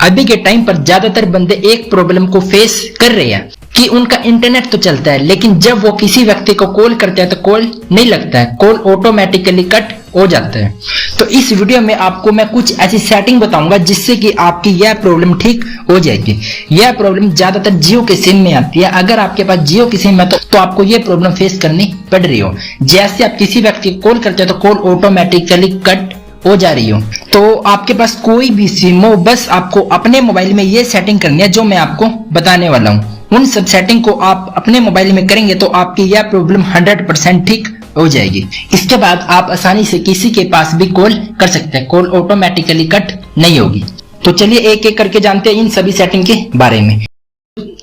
अभी के टाइम पर ज्यादातर बंदे एक प्रॉब्लम को फेस कर रहे हैं कि उनका इंटरनेट तो चलता है, लेकिन जब वो किसी व्यक्ति को कॉल करते हैं तो कॉल नहीं लगता है, कॉल ऑटोमेटिकली कट हो जाता है। तो इस वीडियो में आपको मैं कुछ ऐसी सेटिंग बताऊंगा जिससे कि आपकी यह प्रॉब्लम ठीक हो जाएगी। यह प्रॉब्लम ज्यादातर जियो के सिम में आती है। अगर आपके पास जियो की सिम है तो आपको यह प्रॉब्लम फेस करनी पड़ रही हो। जैसे आप किसी व्यक्ति को कॉल करते हो तो कॉल ऑटोमेटिकली कट हो जा रही हो। तो आपके पास कोई भी सिम हो, बस आपको अपने मोबाइल में ये सेटिंग करनी है जो मैं आपको बताने वाला हूँ। उन सब सेटिंग को आप अपने मोबाइल में करेंगे तो आपकी यह प्रॉब्लम 100% ठीक हो जाएगी। इसके बाद आप आसानी से किसी के पास भी कॉल कर सकते हैं, कॉल ऑटोमेटिकली कट नहीं होगी। तो चलिए एक एक करके जानते हैं इन सभी सेटिंग के बारे में।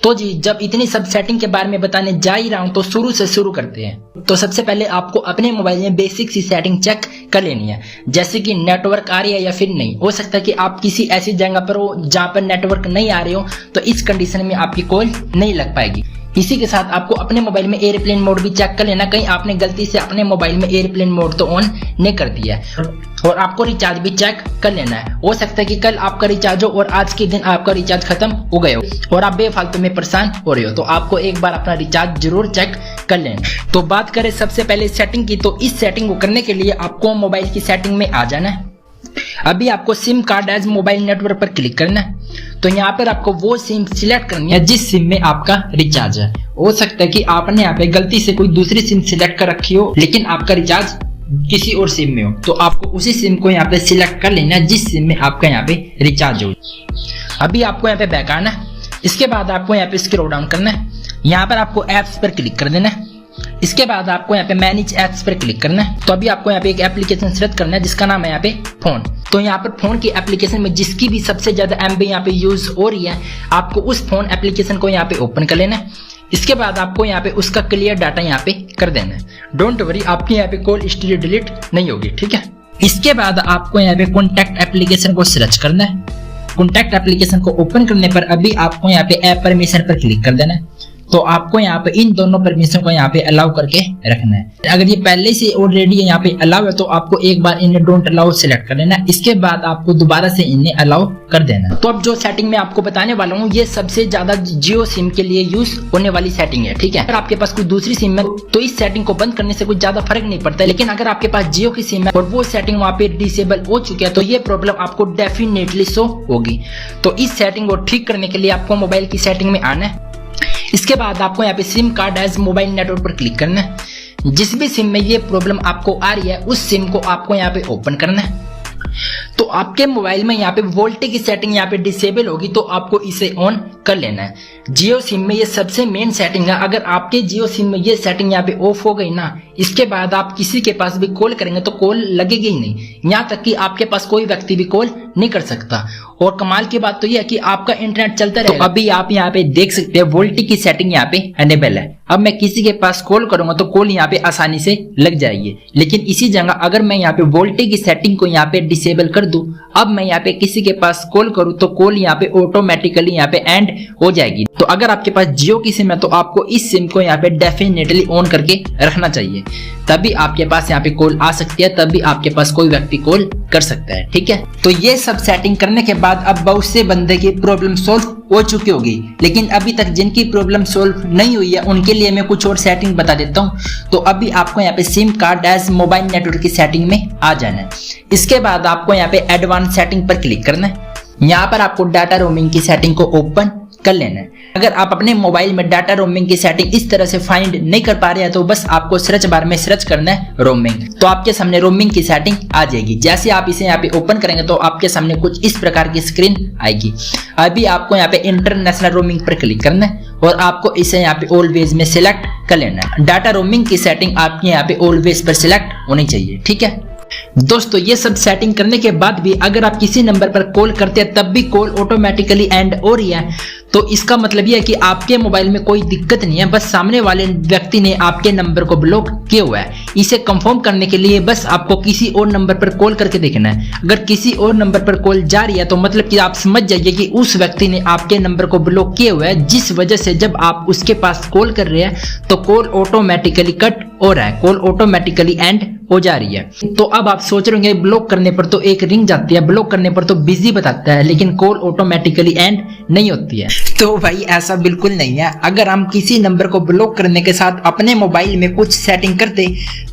तो जी, जब इतनी सब सेटिंग के बारे में बताने जा ही रहा हूं तो शुरू से शुरू करते हैं। तो सबसे पहले आपको अपने मोबाइल में बेसिक सी सेटिंग चेक कर लेनी है, जैसे कि नेटवर्क आ रही है या फिर नहीं। हो सकता है कि आप किसी ऐसी जगह पर हो जहां पर नेटवर्क नहीं आ रही हो, तो इस कंडीशन में आपकी कॉल नहीं लग पाएगी। इसी के साथ आपको अपने मोबाइल में एयरप्लेन मोड भी चेक कर लेना, कहीं आपने गलती से अपने मोबाइल में एयरप्लेन मोड तो ऑन नहीं कर दिया है। और आपको रिचार्ज भी चेक कर लेना है। हो सकता है कि कल आपका रिचार्ज हो और आज के दिन आपका रिचार्ज खत्म हो गया हो और आप बेफालतू में परेशान हो रहे हो, तो आपको एक बार अपना रिचार्ज जरूर चेक कर लेना। तो बात करें सबसे पहले सेटिंग की, तो इस सेटिंग को करने के लिए आपको मोबाइल की सेटिंग में आ जाना है। अभी आपको SIM card as mobile network पर क्लिक करना है। तो यहाँ पर आपको वो सिम सिलेक्ट करनी है जिस सिम में आपका रिचार्ज है। हो सकता है कि आपने यहाँ पे गलती से कोई दूसरी सिम सिलेक्ट कर रखी हो, लेकिन आपका रिचार्ज किसी और सिम में हो, तो आपको उसी सिम को यहाँ पे सिलेक्ट कर लेना है जिस सिम में आपका यहाँ पे रिचार्ज हो। अभी आपको यहाँ पे बैक आना है। इसके बाद आपको यहाँ पे स्क्रॉल डाउन करना है। यहाँ पर आपको एप्स पर क्लिक कर देना है। इसके बाद आपको यहाँ पे मैनेज एप्स पर क्लिक करना है। तो अभी आपको यहाँ पे एक एप्लीकेशन सेलेक्ट करना है जिसका नाम है यहाँ पे फोन। तो यहाँ पर फोन की एप्लीकेशन में जिसकी भी सबसे ज्यादा एमबी यहाँ पे यूज हो रही है, आपको उस फोन एप्लीकेशन को यहाँ पे ओपन कर लेना है। इसके बाद आपको यहाँ पे उसका क्लियर डाटा यहाँ पे कर देना है। डोंट वरी, आपकी यहाँ पे कॉल हिस्ट्री डिलीट नहीं होगी, ठीक है। इसके बाद आपको यहाँ पे कॉन्टैक्ट एप्लीकेशन को सर्च करना है। कॉन्टैक्ट एप्लीकेशन को ओपन करने पर अभी आपको यहाँ पे ऐप परमिशन पर क्लिक कर देना है। तो आपको यहाँ पे इन दोनों परमिशन को यहाँ पे अलाउ करके रखना है। अगर ये पहले से ऑलरेडी यहाँ पे अलाउ है तो आपको एक बार इन्हें डोंट अलाउ सिलेक्ट कर लेना। इसके बाद आपको दोबारा से इन्हें अलाउ कर देना। तो अब जो सेटिंग मैं आपको बताने वाला हूँ ये सबसे ज्यादा जियो सिम के लिए यूज होने वाली सेटिंग है, ठीक है। अगर आपके पास कोई दूसरी सिम है तो इस सेटिंग को बंद करने से कुछ ज्यादा फर्क नहीं पड़ता है, लेकिन अगर आपके पास जियो की सिम है और वो सेटिंग वहाँ पे डिसेबल हो चुकी है तो ये प्रॉब्लम आपको डेफिनेटली शो होगी। तो इस सेटिंग को ठीक करने के लिए आपको मोबाइल की सेटिंग में आना है। इसके बाद आपको यहाँ पे SIM card as mobile network पर क्लिक करना है। जिस भी सिम में ये प्रॉब्लम आपको आ रही है उस सिम को आपको यहाँ पे ओपन करना है। तो आपके मोबाइल में यहाँ पे वोल्टेज की सेटिंग यहाँ पे डिसेबल होगी, तो आपको इसे ऑन कर लेना है। जियो सिम में ये सबसे मेन सेटिंग है। अगर आपके जियो सिम में ये सेटिंग यहाँ पे ऑफ हो गई ना, इसके बाद आप किसी के पास भी कॉल करेंगे तो कॉल लगेगी ही नहीं, यहाँ तक कि आपके पास कोई व्यक्ति भी कॉल नहीं कर सकता। और कमाल की बात तो ये है कि आपका इंटरनेट चलता रहेगा। तो अभी आप यहाँ पे देख सकते हैं वोल्टेज की सेटिंग यहाँ पे अनेबल है। अब मैं किसी के पास कॉल करूंगा तो कॉल यहाँ पे आसानी से लग जाएगी, लेकिन इसी जगह अगर मैं यहाँ पे वोल्टेज की सेटिंग को यहाँ पे डिसेबल कर दूं, अब मैं यहाँ पे किसी के पास कॉल करूं तो कॉल यहाँ पे ऑटोमेटिकली यहाँ पे एंड हो जाएगी। तो अगर आपके पास जियो की सिम है तो आपको इस सिम को यहाँ पे डेफिनेटली ऑन करके रखना चाहिए, तभी आपके पास यहाँ पे कॉल आ सकती है, तभी आपके पास कोई व्यक्ति कॉल कर सकता है, ठीक है। तो ये सब सेटिंग करने के बाद अब बहुत से बंदे की प्रॉब्लम सोल्व हो चुकी होगी, लेकिन अभी तक जिनकी प्रॉब्लम सोल्व नहीं हुई है उनके लिए मैं कुछ और सेटिंग बता देता हूँ। तो अभी आपको यहाँ पे SIM card as mobile network की सेटिंग में आ जाना है। इसके बाद आपको यहाँ पे एडवांस सेटिंग पर क्लिक करना है। यहाँ पर आपको डाटा रोमिंग की सेटिंग को ओपन कर लेना है। अगर आप अपने मोबाइल में डाटा रोमिंग की सेटिंग इस तरह से फाइंड नहीं कर पा रहे हैं तो बस आपको सर्च बार में सर्च करना है रोमिंग, तो आपके सामने रोमिंग की सेटिंग आ जाएगी। जैसे आप इसे यहाँ पे ओपन करेंगे तो आपके सामने कुछ इस प्रकार की स्क्रीन आएगी। अभी आपको यहाँ पे इंटरनेशनल रोमिंग पर क्लिक करना है और आपको इसे यहाँ पे ऑलवेज में सिलेक्ट कर लेना है। डाटा रोमिंग की सेटिंग आपके यहाँ पे ऑलवेज पर सिलेक्ट होनी चाहिए, ठीक है। दोस्तों ये सब सेटिंग करने के बाद भी अगर आप किसी नंबर पर कॉल करते हैं तब भी कॉल ऑटोमेटिकली एंड हो रही है, तो इसका मतलब यह है कि आपके मोबाइल में कोई दिक्कत नहीं है, बस सामने वाले व्यक्ति ने आपके नंबर को ब्लॉक किया हुआ है। इसे कंफर्म करने के लिए बस आपको किसी और नंबर पर कॉल करके देखना है। अगर किसी और नंबर पर कॉल जा रही है तो मतलब कि आप समझ जाइए कि उस व्यक्ति ने आपके नंबर को ब्लॉक किया हुआ है, जिस वजह से जब आप उसके पास कॉल कर रहे हैं तो कॉल ऑटोमेटिकली कट हो रहा है, कॉल ऑटोमेटिकली एंड हो जा रही है। तो अब आप सोच रहे होंगे ब्लॉक करने पर तो एक रिंग जाती है, ब्लॉक करने पर तो बिजी बताता है, लेकिन कॉल ऑटोमेटिकली एंड नहीं होती है। तो भाई ऐसा बिल्कुल नहीं है। अगर हम किसी नंबर को ब्लॉक करने के साथ अपने मोबाइल में कुछ सेटिंग करते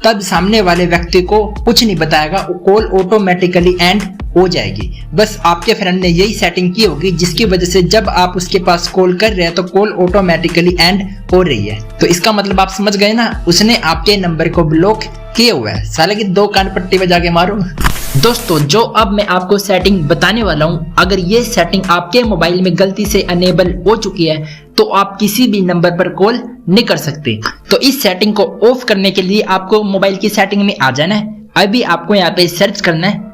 तब सामने वाले व्यक्ति को कुछ नहीं बताएगा, कॉल ऑटोमेटिकली एंड हो जाएगी। बस आपके फ्रेंड ने यही सेटिंग की होगी जिसकी वजह से जब आप उसके पास कॉल कर रहे हैं तो कॉल ऑटोमेटिकली एंड हो रही है। तो इसका मतलब आप समझ गए ना, उसने आपके नंबर को ब्लॉक किया हुआ है। साले की 2 कान पट्टी में जाके मारो। दोस्तों जो अब मैं आपको सेटिंग बताने वाला हूं, अगर ये सेटिंग आपके मोबाइल में गलती से अनेबल हो चुकी है तो आप किसी भी नंबर पर कॉल नहीं कर सकते। तो इस सेटिंग को ऑफ करने के लिए आपको मोबाइल की सेटिंग में आ जाना है। अभी आपको यहाँ पे सर्च करना है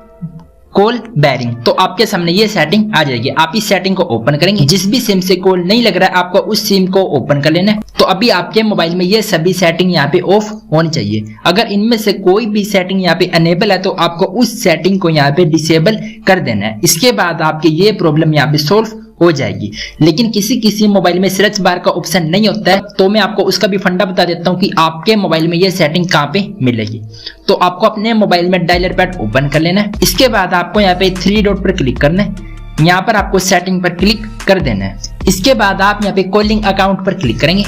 कॉल बैरिंग, तो आपके सामने ये सेटिंग आ जाएगी। आप इस सेटिंग को ओपन करेंगे, जिस भी सिम से कॉल नहीं लग रहा है आपको उस सिम को ओपन कर लेना है। तो अभी आपके मोबाइल में ये सभी सेटिंग यहाँ पे ऑफ होनी चाहिए। अगर इनमें से कोई भी सेटिंग यहाँ पे अनेबल है तो आपको उस सेटिंग को यहाँ पे डिसेबल कर देना है। इसके बाद आपकी ये प्रॉब्लम यहाँ पे सोल्व हो जाएगी। लेकिन किसी मोबाइल में सर्च बार का ऑप्शन नहीं होता है, तो मैं आपको उसका भी फंडा बता देता हूँ कि आपके मोबाइल में ये सेटिंग कहाँ पे मिलेगी। तो आपको अपने मोबाइल में डायलर पैड ओपन कर लेना है। इसके बाद आपको यहाँ पे 3 डॉट पर क्लिक करना है, यहाँ पर आपको सेटिंग पर क्लिक कर देना है। इसके बाद आप यहाँ पे कॉलिंग अकाउंट पर क्लिक करेंगे,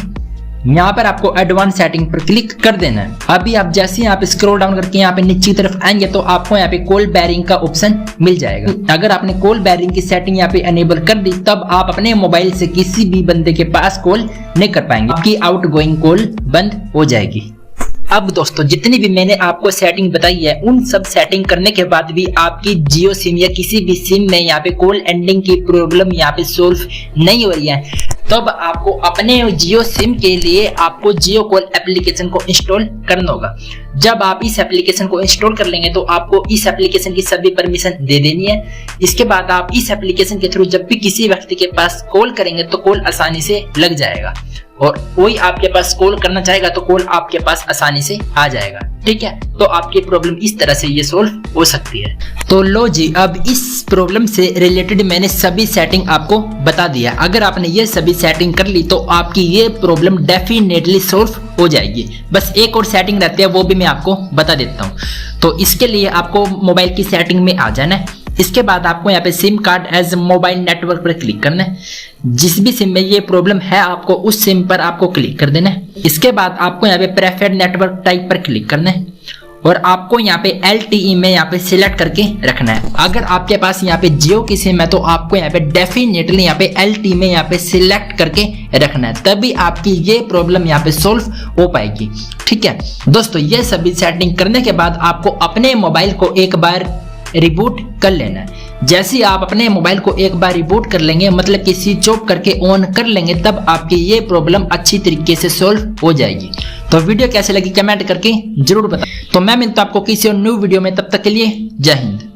यहाँ पर आपको एडवांस सेटिंग पर क्लिक कर देना है। अभी आप जैसे यहाँ पे स्क्रॉल डाउन करके यहाँ पे नीचे की तरफ आएंगे तो आपको यहाँ पे कॉल बैरिंग का ऑप्शन मिल जाएगा। अगर आपने कॉल बैरिंग की सेटिंग यहाँ पे अनेबल कर दी तब आप अपने मोबाइल से किसी भी बंदे के पास कॉल नहीं कर पाएंगे, आपकी आउटगोइंग कॉल बंद हो जाएगी। अब दोस्तों जितनी भी मैंने आपको सेटिंग बताई है उन सब सेटिंग करने के बाद भी आपकी जियो सिम या किसी भी सिम में यहाँ पे कॉल एंडिंग की प्रॉब्लम यहाँ पे सोल्व नहीं हो रही है, तब आपको अपने जियो सिम के लिए आपको जियो कॉल एप्लीकेशन को इंस्टॉल करना होगा। जब आप इस एप्लीकेशन को इंस्टॉल कर लेंगे तो आपको इस एप्लीकेशन की सभी परमिशन दे देनी है। इसके बाद आप इस एप्लीकेशन के थ्रू जब भी किसी व्यक्ति के पास कॉल करेंगे तो कॉल आसानी से लग जाएगा, और कोई आपके पास कॉल करना चाहेगा तो कॉल आपके पास आसानी से आ जाएगा। ठीक है, तो आपकी प्रॉब्लम इस तरह से ये सोल्व हो सकती है। तो लो जी, अब इस प्रॉब्लम से रिलेटेड मैंने सभी सेटिंग आपको बता दिया। अगर आपने ये सभी सेटिंग कर ली तो आपकी ये प्रॉब्लम डेफिनेटली सोल्व हो जाएगी। बस एक और सेटिंग रहती है, वो भी मैं आपको बता देता हूँ। तो इसके लिए आपको मोबाइल की सेटिंग में आ जाना है। इसके बाद आपको यहाँ पे SIM card as mobile network पर क्लिक करना है। जिस भी सिम में ये प्रॉब्लम है आपको उस सिम पर आपको क्लिक कर देना है। इसके बाद आपको यहाँ पे प्रेफर्ड नेटवर्क टाइप पर क्लिक करना है और आपको यहाँ पे LTE में यहाँ पे सिलेक्ट करके रखना है। अगर आपके पास यहाँ पे जियो की सिम है तो आपको यहाँ पे डेफिनेटली यहाँ पे LTE में यहाँ पे सिलेक्ट करके रखना है, तभी आपकी ये प्रॉब्लम यहाँ पे सोल्व हो पाएगी। ठीक है दोस्तों, ये सभी सेटिंग करने के बाद आपको अपने मोबाइल को एक बार रिबूट कर लेना है। जैसे ही आप अपने मोबाइल को एक बार रिबूट कर लेंगे, मतलब कि स्विच ऑफ करके ऑन कर लेंगे, तब आपकी ये प्रॉब्लम अच्छी तरीके से सोल्व हो जाएगी। तो वीडियो कैसे लगी कमेंट करके जरूर बताएं। तो मैं मिलता हूं आपको किसी और न्यू वीडियो में, तब तक के लिए जय हिंद।